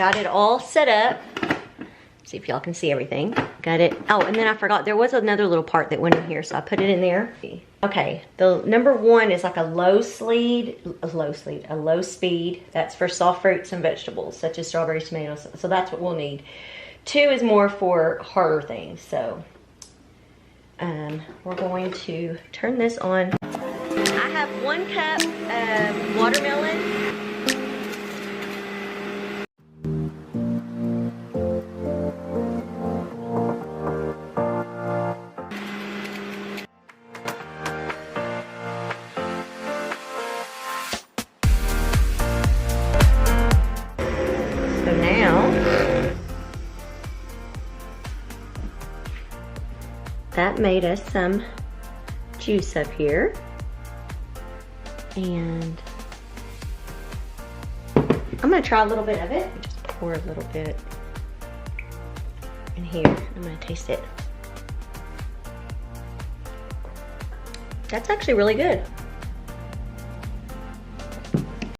got it all set up. See if y'all can see everything. Got it. Oh, and then I forgot, there was another little part that went in here, so I put it in there. Okay, the number 1 is like a low speed. That's for soft fruits and vegetables, such as strawberries, tomatoes. So that's what we'll need. 2 is more for harder things. So we're going to turn this on. I have 1 cup of watermelon. So now, that made us some juice up here. And I'm gonna try a little bit of it. Just pour a little bit in here. I'm gonna taste it. That's actually really good.